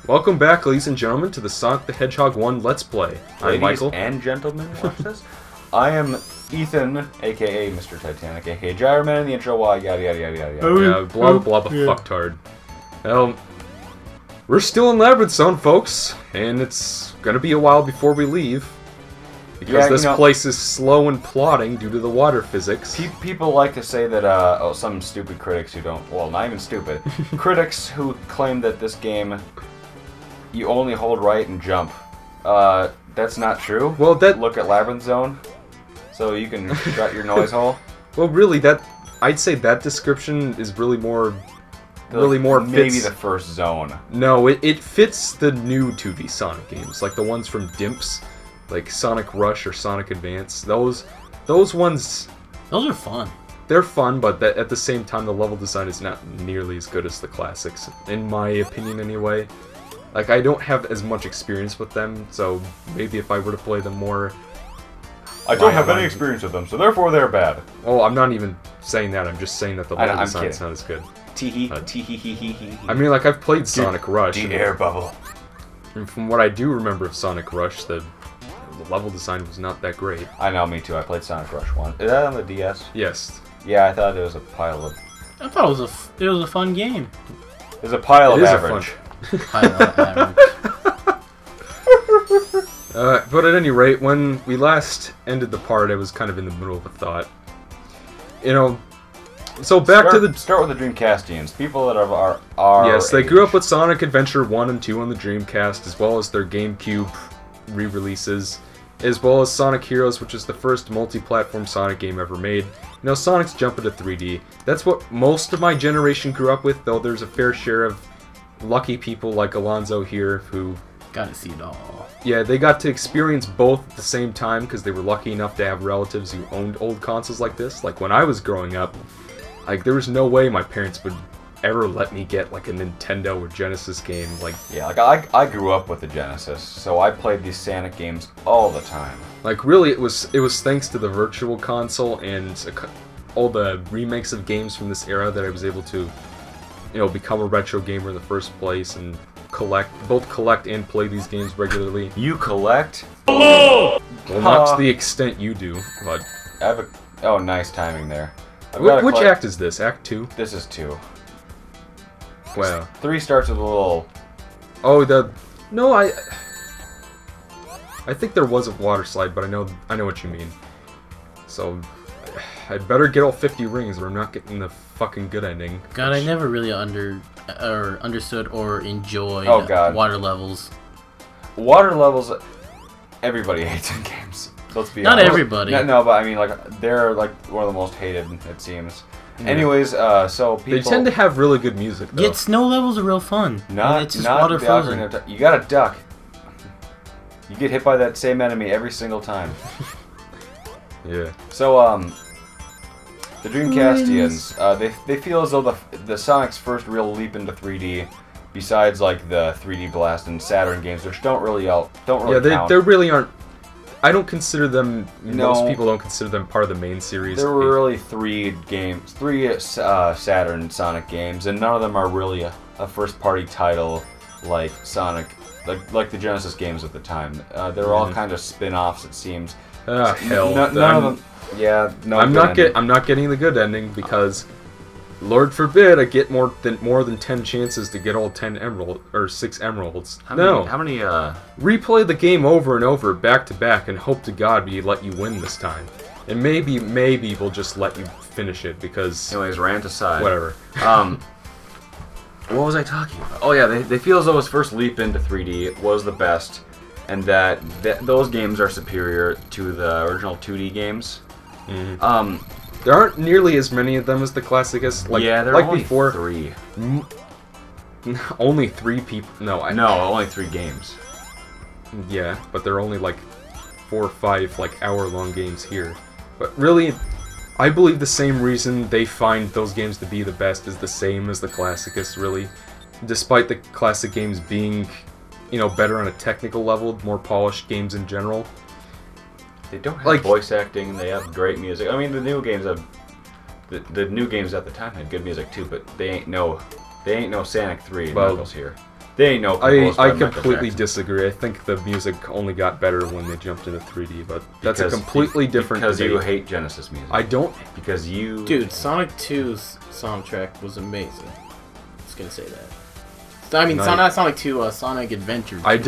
Welcome back, ladies and gentlemen, to the Sonic the Hedgehog 1 Let's Play. I'm Michael. Ladies and gentlemen, watch this. I am Ethan, a.k.a. Mr. Titanic, a.k.a. Gyroman in the intro, why, yada yada yada yada yada. Yeah, blah blah blah, fucktard. Well, we're still in Labyrinth Zone, folks, and it's gonna be a while before we leave. Because this place is slow and plodding due to the water physics. People like to say that, some stupid critics who don't, well, not even stupid, critics who claim that this game, you only hold right and jump. That's not true. Well, look at Labyrinth Zone, so you can shut your noise hole. Well, really, I'd say that description is really more maybe fits, the first zone. No, it fits the new 2D Sonic games, like the ones from Dimps, like Sonic Rush or Sonic Advance. Those ones. Those are fun. They're fun, but at the same time, the level design is not nearly as good as the classics, in my opinion, anyway. Like, I don't have as much experience with them, so maybe if I were to play them more... I don't have any experience with them, so therefore they're bad. Oh, I'm not even saying that, I'm just saying that the level design is not as good. I mean, like, I've played Sonic Rush. The air bubble. And from what I do remember of Sonic Rush, the level design was not that great. I know, me too. I played Sonic Rush 1. Is that on the DS? Yes. Yeah, I thought it was a pile of... I thought it was a fun game. It was a pile of average. But at any rate, when we last ended the part, I was kind of in the middle of a thought. You know, so back to the... Start with the Dreamcastians. People that are yes, they grew up with Sonic Adventure 1 and 2 on the Dreamcast, as well as their GameCube re-releases, as well as Sonic Heroes, which is the first multi-platform Sonic game ever made. You know, Sonic's jump into 3D. That's what most of my generation grew up with, though there's a fair share of lucky people like Alonzo here who... Got to see it all. Yeah, they got to experience both at the same time because they were lucky enough to have relatives who owned old consoles like this. Like, when I was growing up, like, there was no way my parents would ever let me get, like, a Nintendo or Genesis game. Like, yeah, like, I grew up with the Genesis, so I played these Sonic games all the time. Like, really, it was thanks to the Virtual Console and all the remakes of games from this era that I was able to, you know, become a retro gamer in the first place and both collect and play these games regularly. You collect? Well, not to the extent you do, but... I have a... Oh, nice timing there. Which act is this? Act 2? This is 2. Wow. 3 starts with a little... Oh, No, I think there was a water slide, but I know what you mean. So... I'd better get all 50 rings or I'm not getting the fucking good ending. God, I never really understood or enjoyed water levels. Water levels, everybody hates in games. Let's be honest. Not everybody. No, but I mean, like, they're like one of the most hated, it seems. Yeah. Anyways, so people... They tend to have really good music, though. Yet snow levels are real fun. It's just water frozen. You gotta duck. You get hit by that same enemy every single time. Yeah. So, the Dreamcastians, they feel as though the Sonic's first real leap into 3D, besides like the 3D Blast and Saturn games, which don't really count. Yeah, they really aren't. I don't consider them. Most people don't consider them part of the main series. There were really three Saturn Sonic games, and none of them are really a first-party title like Sonic, like the Genesis games at the time. They're all kind of spin-offs, it seems. Hell, none of them. Yeah, no. I'm not getting the good ending because, Lord forbid, I get more than 10 chances to get all 10 emerald or 6 emeralds. How many? Replay the game over and over, back to back, and hope to God we let you win this time. And maybe we'll just let you finish it because. Anyways, rant aside. Whatever. What was I talking about? Oh yeah, they feel as though his first leap into 3D was the best, and that those games are superior to the original 2D games. Mm-hmm. There aren't nearly as many of them as the classicus. Yeah, there are only before. 3. Only 3 people. No, only 3 games. Yeah, but they're only like 4 or 5 like hour-long games here. But really, I believe the same reason they find those games to be the best is the same as the classicus. Really, despite the classic games being, you know, better on a technical level, more polished games in general. They don't have voice acting. They have great music. I mean, the new games have the new games at the time had good music too, but they ain't no Sonic 3 and Knuckles here. They ain't no. I completely disagree. I think the music only got better when they jumped into 3D, but that's a completely different because debate. you hate Genesis music. I don't. Because you... Dude, Sonic 2's soundtrack was amazing. Just gonna say that. I mean, not Sonic 2, Sonic Adventure 2. I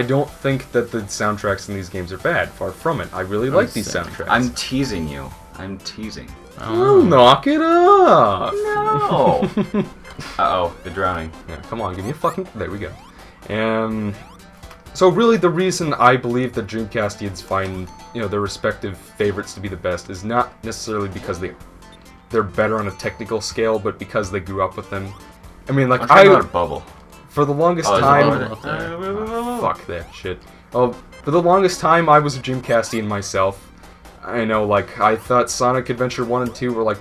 don't think that the soundtracks in these games are bad. Far from it. I really like these soundtracks. I'm teasing you. I'm teasing. Oh, knock it off! No! Uh-oh, the drowning. Yeah, come on, give me a fucking... There we go. So really the reason I believe that Dreamcastians find, their respective favorites to be the best is not necessarily because they're better on a technical scale, but because they grew up with them. I mean, like, bubble. For the longest time... fuck that shit. Well, for the longest time, I was a Dreamcastian myself. I know, like, I thought Sonic Adventure 1 and 2 were,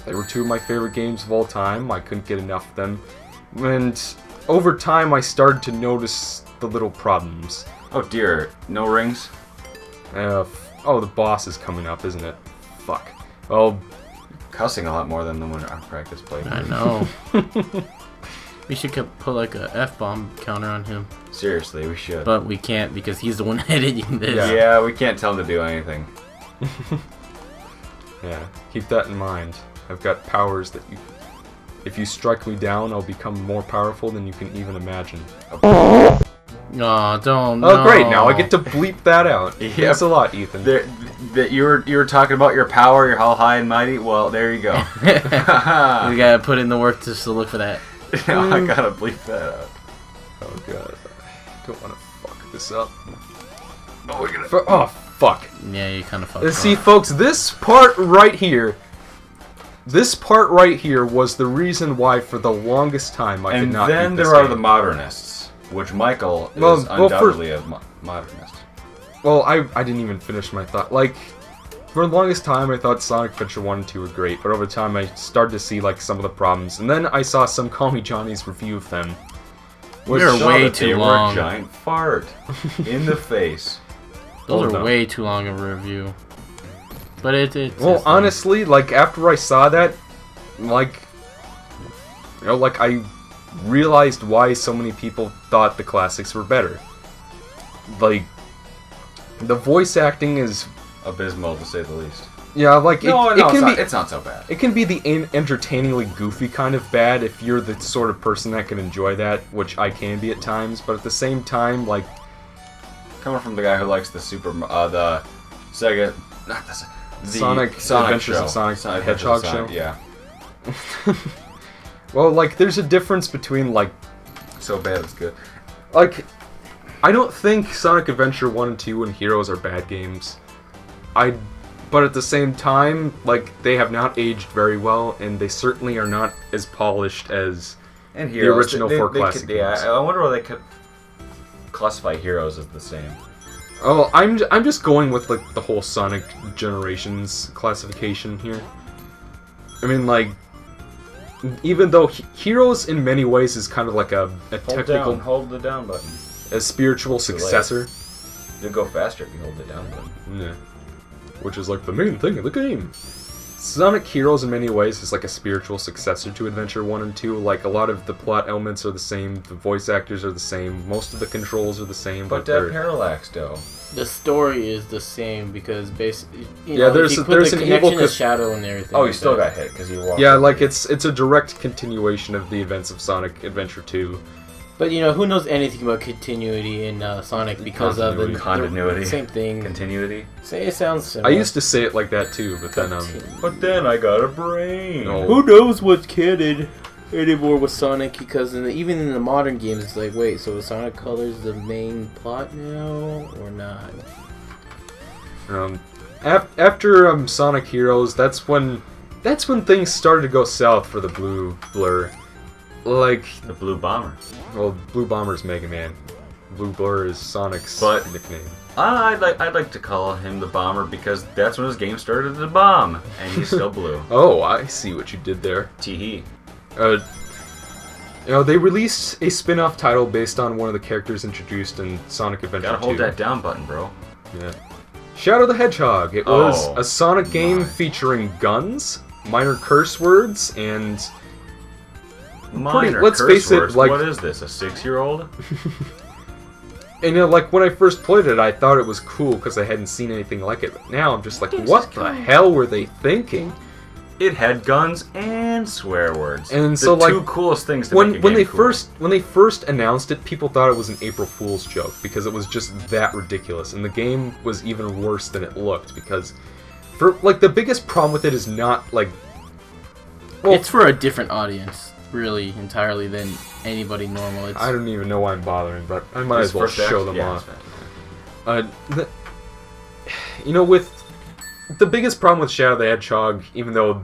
they were two of my favorite games of all time. I couldn't get enough of them. And over time, I started to notice the little problems. Oh dear, no rings? Oh, the boss is coming up, isn't it? Fuck. Well... Cussing a lot more than when our practice played. I know. We should put, like, a F-bomb counter on him. Seriously, we should. But we can't because he's the one editing this. Yeah, we can't tell him to do anything. Yeah, keep that in mind. I've got powers that if you strike me down, I'll become more powerful than you can even imagine. Oh, don't. Oh, great! Now I get to bleep that out. Yep. Thanks a lot, Ethan. That you were talking about your power, your how high and mighty. Well, there you go. We gotta put in the work just to look for that. I gotta bleep that out. Oh god, I don't want to fuck this up. Oh, we're gonna. Oh fuck. Yeah, you kind of fucked. See, folks, this part right here was the reason why, for the longest time, I could not. And then there are the modernists, which Michael is undoubtedly a modernist. Well, I didn't even finish my thought. Like, for the longest time, I thought Sonic Adventure 1 and 2 were great, but over time, I started to see some of the problems, and then I saw some Call Me Johnny's review of them. You're way too long. They were a giant fart in the face. Those are way too long of a review. But it's well, honestly, after I saw that, I realized why so many people thought the classics were better. The voice acting is abysmal, to say the least. Yeah, it's not so bad. It can be the entertainingly goofy kind of bad if you're the sort of person that can enjoy that, which I can be at times, but at the same time, coming from the guy who likes the Sega, not the Sonic Adventures of Sonic Hedgehog show? Yeah. Well, there's a difference between, so bad it's good. I don't think Sonic Adventure 1 and 2 and Heroes are bad games. But at the same time, they have not aged very well, and they certainly are not as polished as the original four classic games. I wonder why they could classify Heroes as the same. Oh, I'm just going with the whole Sonic Generations classification here. I mean, even though Heroes in many ways is kind of like a technical, hold the down button, a spiritual successor. You'll go faster if you hold the down button. Yeah, which is the main thing of the game. Sonic Heroes in many ways is a spiritual successor to Adventure 1 and 2. A lot of the plot elements are the same, the voice actors are the same, most of the controls are the same. But Parallax, though. The story is the same because basically, there's an evil shadow and everything. Oh, you still got hit because you walked. Yeah, it's a direct continuation of the events of Sonic Adventure 2. But who knows anything about continuity in Sonic because of the continuity. Same thing. Continuity. It sounds similar. I used to say it like that too, but then But then I got a brain. No. Who knows what's canon anymore with Sonic? Because even in the modern games, it's wait, so is Sonic Colors the main plot now or not? After Sonic Heroes, that's when things started to go south for the Blue Blur. The Blue Bomber. Well, Blue Bomber's Mega Man. Blue Blur is Sonic's nickname. I'd like to call him the Bomber because that's when his game started to bomb, and he's still blue. Oh, I see what you did there. Tee-hee. They released a spin-off title based on one of the characters introduced in Sonic Adventure 2. Gotta hold that down button, bro. Yeah. Shadow the Hedgehog. It was a Sonic game featuring guns, minor curse words, and Minor let's curse face it, words. like- What is this, a 6-year-old? And like when I first played it, I thought it was cool because I hadn't seen anything like it. But now I'm just like, what the hell were they thinking? It had guns and swear words. And the so, like, two coolest things to When make a game they cool. first announced it, people thought it was an April Fool's joke because it was just that ridiculous, and the game was even worse than it looked because, for like, the biggest problem with it is not like. Well, It's for a different audience, really, entirely than anybody normal. It's I don't even know why I'm bothering, but I might This as well first act? show them Yeah, off. it's fine. With the biggest problem with Shadow the Hedgehog, even though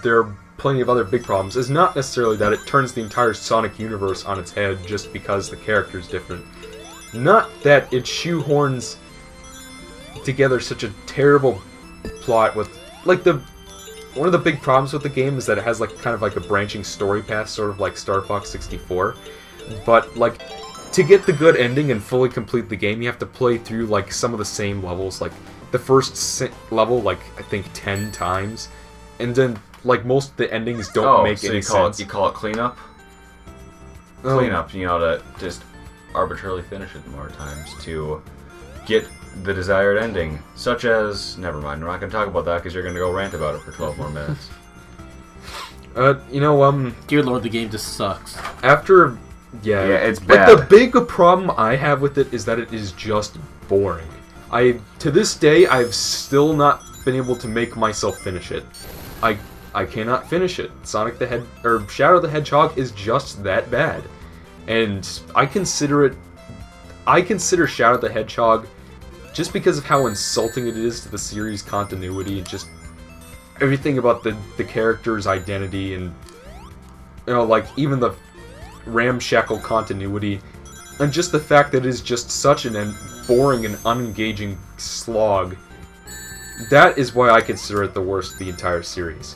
there are plenty of other big problems, is not necessarily that it turns the entire Sonic universe on its head just because the character is different. Not that it shoehorns together such a terrible plot with, like, one of the big problems with the game is that it has like kind of like a branching story path, sort of like Star Fox 64. But like, to get the good ending and fully complete the game, you have to play through like some of the same levels, like the first level, like I think 10 times, and then like most of the endings don't make any sense. You call it cleanup? Oh. Cleanup, to just arbitrarily finish it more times to get the desired ending, such as... Never mind, we're not going to talk about that because you're going to go rant about it for 12 more minutes. Dear Lord, the game just sucks. After... Yeah, it's But bad. the big problem I have with it is that it is just boring. To this day, I've still not been able to make myself finish it. I cannot finish it. Shadow the Hedgehog is just that bad. And I consider Shadow the Hedgehog, just because of how insulting it is to the series continuity, and just everything about the character's identity, and like even the ramshackle continuity, and just the fact that it is just such an boring and unengaging slog. That is why I consider it the worst of the entire series.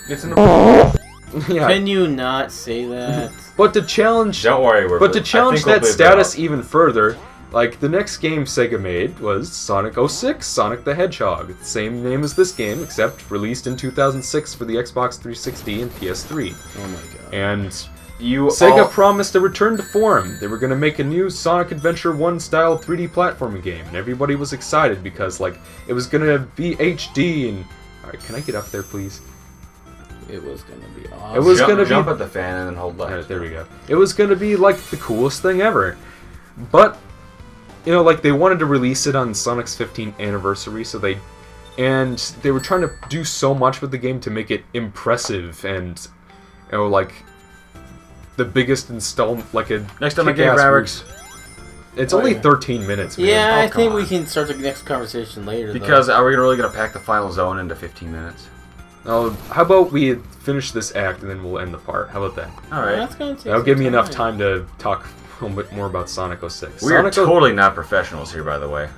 It's an... Yeah. Can you not say that? But to challenge... Don't worry, But to challenge that status even further, like, the next game Sega made was Sonic 06, Sonic the Hedgehog. The same name as this game, except released in 2006 for the Xbox 360 and PS3. Oh my god. And Sega promised a return to form. They were going to make a new Sonic Adventure 1 style 3D platforming game, and everybody was excited because, like, it was going to be HD and... Alright, can I get up there, please? It was gonna be awesome. It was gonna jump be... at the fan and then hold left. Alright, there we go. It was gonna be, like, the coolest thing ever. But, like, they wanted to release it on Sonic's 15th anniversary, so they were trying to do so much with the game to make it impressive and, like, the biggest installment, like a Next time I kick-ass game Mavericks. It's only 13 minutes, man. Yeah, Oh, I think come we on. can start the next conversation later. Because are we really going to pack the final zone into 15 minutes? Oh, how about we finish this act and then we'll end the part? How about that? Alright. That's gonna take That'll some give me enough time to talk a little bit more about Sonic 06. We are Sonic totally not professionals here, by the way.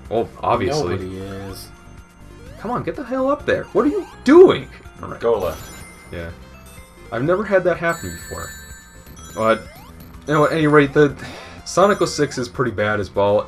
Well, obviously. Nobody is. Come on, get the hell up there. What are you doing? Alright. Go left. Yeah. I've never had that happen before. But, at any rate, the Sonic 06 is pretty bad as well.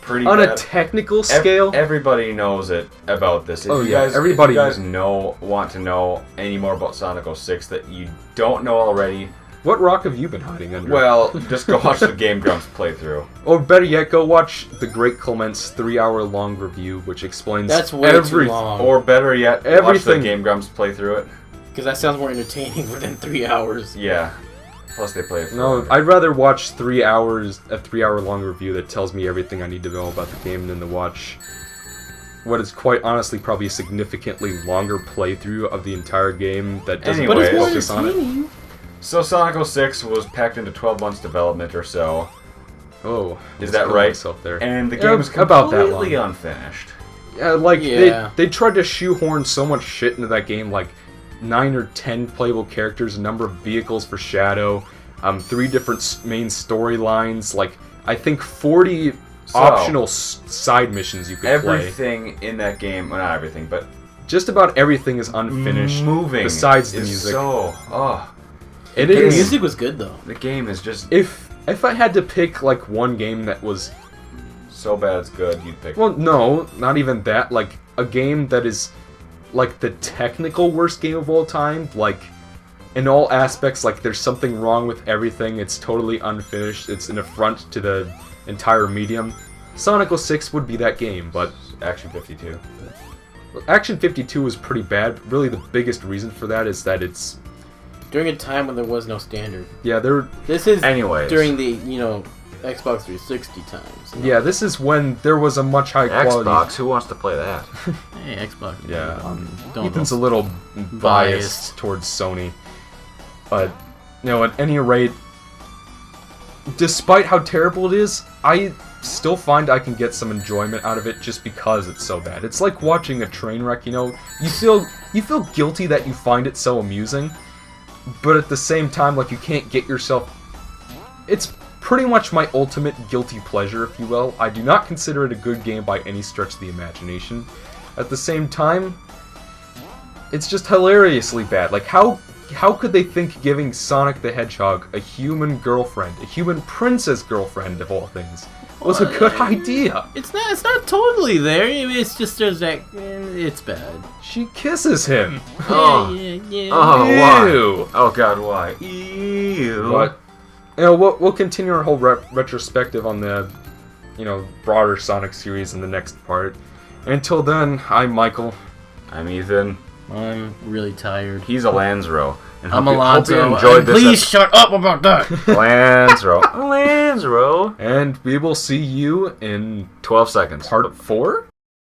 Pretty On bad. a technical scale... Everybody knows it about this. If Oh, you yeah, guys, everybody- If you guys want to know any more about Sonic 06 that you don't know already, What rock have you been hiding under? well, just go watch the Game Grumps playthrough. Or better yet, go watch the Great Clement's 3-hour-long review, which explains That's way too long. Or better yet, watch the Everything- Game Grumps playthrough it. Because that sounds more entertaining within 3 hours. Yeah. Plus they play it for No, longer. I'd rather watch a 3-hour-long review that tells me everything I need to know about the game than to watch what is quite honestly probably a significantly longer playthrough of the entire game that doesn't Anyway, But it's more focus on it. entertaining. So Sonic 06 was packed into 12 months development or so, Oh, Is I that killed right? myself there. and the Yeah, game is about that completely long. unfinished. Yeah, like Yeah. they tried to shoehorn so much shit into that game, like 9 or 10 playable characters, a number of vehicles for Shadow, 3 different main storylines, like I think 40 So, optional side missions you could play. Everything in that game, well, not everything, but Just about everything is unfinished. moving besides the is music. So, It The is. music was good though. the game is just If I had to pick like one game that was, so bad it's good. You'd pick. well, no, not even that. Like a game that is like the technical worst game of all time. Like in all aspects, like, there's something wrong with everything. It's totally unfinished. It's an affront to the entire medium. Sonic 06 would be that game, but Action 52. Action 52 was pretty bad. Really, the biggest reason for that is that it's... During a time when there was no standard. Yeah, there... This is Anyways. during the, Xbox 360 times. Yeah, this is when there was a much high quality... Xbox, who wants to play that? Hey, Xbox. Yeah, Don't Ethan's a little biased towards Sony. But, at any rate, despite how terrible it is, I still find I can get some enjoyment out of it just because it's so bad. It's like watching a train wreck, You feel guilty that you find it so amusing, but at the same time, like, you can't get yourself... It's pretty much my ultimate guilty pleasure, if you will. I do not consider it a good game by any stretch of the imagination. At the same time, it's just hilariously bad. Like, how could they think giving Sonic the Hedgehog a human girlfriend, a human princess girlfriend of all things, was a good idea? It's not totally there. I mean, it's just there's that. It's bad. She kisses him. Oh. Yeah. Oh, why? Ew. Oh god, why? Ew. But, we'll continue our whole retrospective on the, broader Sonic series in the next part. Until then, I'm Michael. I'm Ethan. I'm really tired. He's Alonzo. And I'm hope Alonzo. you enjoyed this Please shut up about that. Alonzo. And we will see you in 12 seconds. part 4?